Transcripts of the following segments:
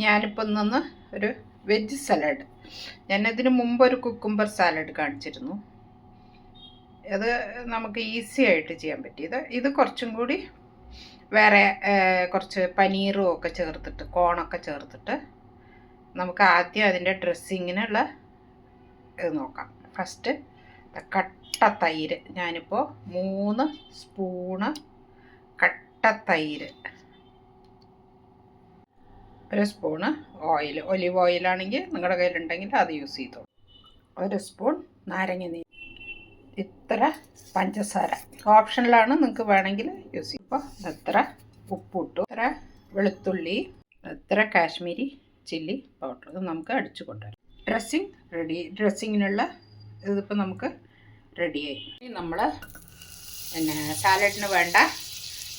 ഞാനിപ്പോൾ ഇന്ന് ഒരു വെജ് സലാഡ്, ഞാനതിന് മുമ്പ് ഒരു കുക്കുംബർ സാലഡ് കാണിച്ചിരുന്നു. അത് നമുക്ക് ഈസി ആയിട്ട് ചെയ്യാൻ പറ്റിയത്. ഇത് കുറച്ചും കൂടി വേറെ കുറച്ച് പനീറും ഒക്കെ ചേർത്തിട്ട്, കോണൊക്കെ ചേർത്തിട്ട് നമുക്ക് ആദ്യം അതിൻ്റെ ഡ്രസ്സിങ്ങിനുള്ള ഇത് നോക്കാം. ഫസ്റ്റ് കട്ട തൈര്, ഞാനിപ്പോൾ 3 സ്പൂണ് കട്ട തൈര്, 1 സ്പൂണ് ഓയിൽ, ഒലിവ് ഓയിലാണെങ്കിൽ നിങ്ങളുടെ കയ്യിലുണ്ടെങ്കിൽ അത് യൂസ് ചെയ്തോളൂ. 1 സ്പൂൺ നാരങ്ങ നീര്, ഇത്ര പഞ്ചസാര ഓപ്ഷനിലാണ്, നിങ്ങൾക്ക് വേണമെങ്കിൽ യൂസ് ചെയ്യും. ഇപ്പോൾ ഇത്ര ഉപ്പിട്ടു, ഇത്ര വെളുത്തുള്ളി, ഇത്ര കാശ്മീരി ചില്ലി പൗഡർ, ഇത് നമുക്ക് അടിച്ചു കൊണ്ടുവരാം. ഡ്രസ്സിങ് റെഡി, ഡ്രസ്സിങ്ങിനുള്ള ഇതിപ്പോൾ നമുക്ക് റെഡിയായി. ഇനി നമ്മൾ പിന്നെ സാലഡിന് വേണ്ട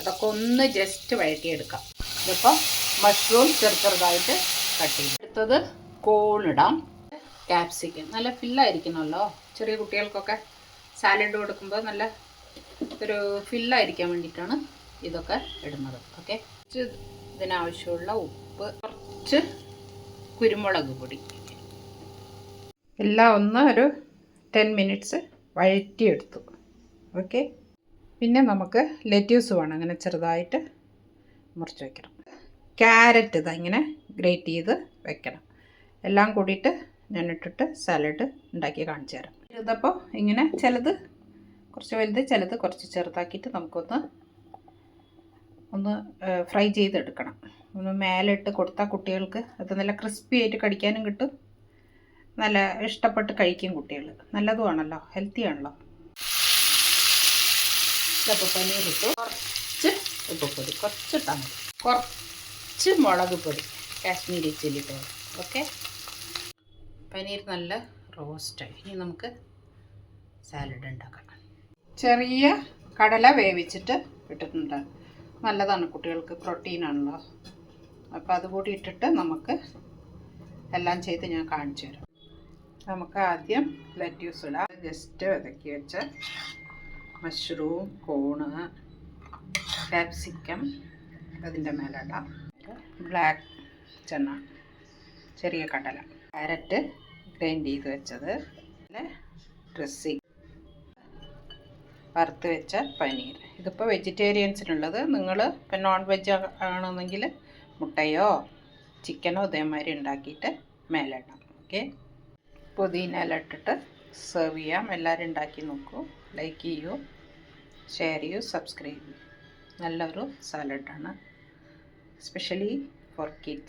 അതൊക്കെ ഒന്ന് ജസ്റ്റ് വഴറ്റിയെടുക്കാം. ഇതിപ്പോൾ മഷ്റൂം ചെറുതായിട്ട് കട്ട് ചെയ്ത് എടുത്തത്, കോണിടാം, ക്യാപ്സിക്കം നല്ല ഫില്ലായിരിക്കണമല്ലോ. ചെറിയ കുട്ടികൾക്കൊക്കെ സാലഡ് കൊടുക്കുമ്പോൾ നല്ല ഒരു ഫില്ലായിരിക്കാൻ വേണ്ടിയിട്ടാണ് ഇതൊക്കെ ഇടുന്നത്. ഓക്കെ, ഇതിനാവശ്യമുള്ള ഉപ്പ്, കുറച്ച് കുരുമുളക് പൊടി, എല്ലാം ഒന്ന് ഒരു 10 മിനിറ്റ്സ് വഴറ്റിയെടുത്തു. ഓക്കെ, പിന്നെ നമുക്ക് ലെറ്റ്യൂസ് വേണം, അങ്ങനെ ചെറുതായിട്ട് മുറിച്ച് വയ്ക്കണം. ക്യാരറ്റ് ഇതാ ഇങ്ങനെ ഗ്രേറ്റ് ചെയ്ത് വെക്കണം. എല്ലാം കൂടിയിട്ട് ഞാൻ ഇട്ടിട്ട് സാലഡ് ഉണ്ടാക്കി കാണിച്ചു തരാം. ഇതിപ്പോൾ ഇങ്ങനെ ചിലത് കുറച്ച് വലുത്, ചിലത് കുറച്ച് ചെറുതാക്കിയിട്ട് നമുക്കൊന്ന് ഫ്രൈ ചെയ്തെടുക്കണം. ഒന്ന് മേലെ ഇട്ട് കൊടുത്താൽ കുട്ടികൾക്ക് അത് നല്ല ക്രിസ്പി ആയിട്ട് കടിക്കാനും കിട്ടും, നല്ല ഇഷ്ടപ്പെട്ട് കഴിക്കും കുട്ടികൾ. നല്ലതുമാണല്ലോ, ഹെൽത്തി ആണല്ലോ. ഇതപ്പോൾ പനീർ ഇട്ടു, കുറച്ച് ഉപ്പുപൊടി കുറച്ചിട്ടാൽ മതി, കുറച്ച് മുളക് പൊടി, Kashmiri chilli powder. Okay, paneer നല്ല റോസ്റ്റായി. ഇനി നമുക്ക് സാലഡ് ഉണ്ടാക്കാം. ചെറിയ കടല വേവിച്ചിട്ട് ഇട്ടിട്ടുണ്ട്, നല്ലതാണ് കുട്ടികൾക്ക്, പ്രോട്ടീനാണല്ലോ. അപ്പോൾ അതുകൂടി ഇട്ടിട്ട് നമുക്ക് എല്ലാം ചെയ്ത് ഞാൻ കാണിച്ചു തരാം. നമുക്ക് ആദ്യം ലെറ്റ്യൂസ് ഇടാം. ജസ്റ്റ് വതക്കി വെച്ച മഷ്റൂം, കോണ്, ക്യാപ്സിക്കം അതിൻ്റെ മേലെ ഇടാം. ബ്ലാക്ക് ചന, ചെറിയ കടല, ക്യാരറ്റ് ഗ്രൈൻഡ് ചെയ്ത് വെച്ചത്, ഡ്രസ്സിങ്, വറുത്ത് വെച്ച പനീർ. ഇതിപ്പോൾ വെജിറ്റേറിയൻസിനുള്ളത്. നിങ്ങൾ ഇപ്പം നോൺ വെജ് ആണെന്നെങ്കിൽ മുട്ടയോ ചിക്കനോ ഇതേമാതിരി ഉണ്ടാക്കിയിട്ട് മേലെ ഇടാം. ഓക്കെ, പുതിന എല്ലാം ഇട്ടിട്ട് സെർവ് ചെയ്യാം. എല്ലാവരും ഉണ്ടാക്കി നോക്കൂ, ലൈക്ക് ചെയ്യൂ, ഷെയർ ചെയ്യൂ, സബ്സ്ക്രൈബ് ചെയ്യൂ. നല്ലൊരു സാലഡാണ്, സ്പെഷ്യലി ഫോർ കിഡ്സ്.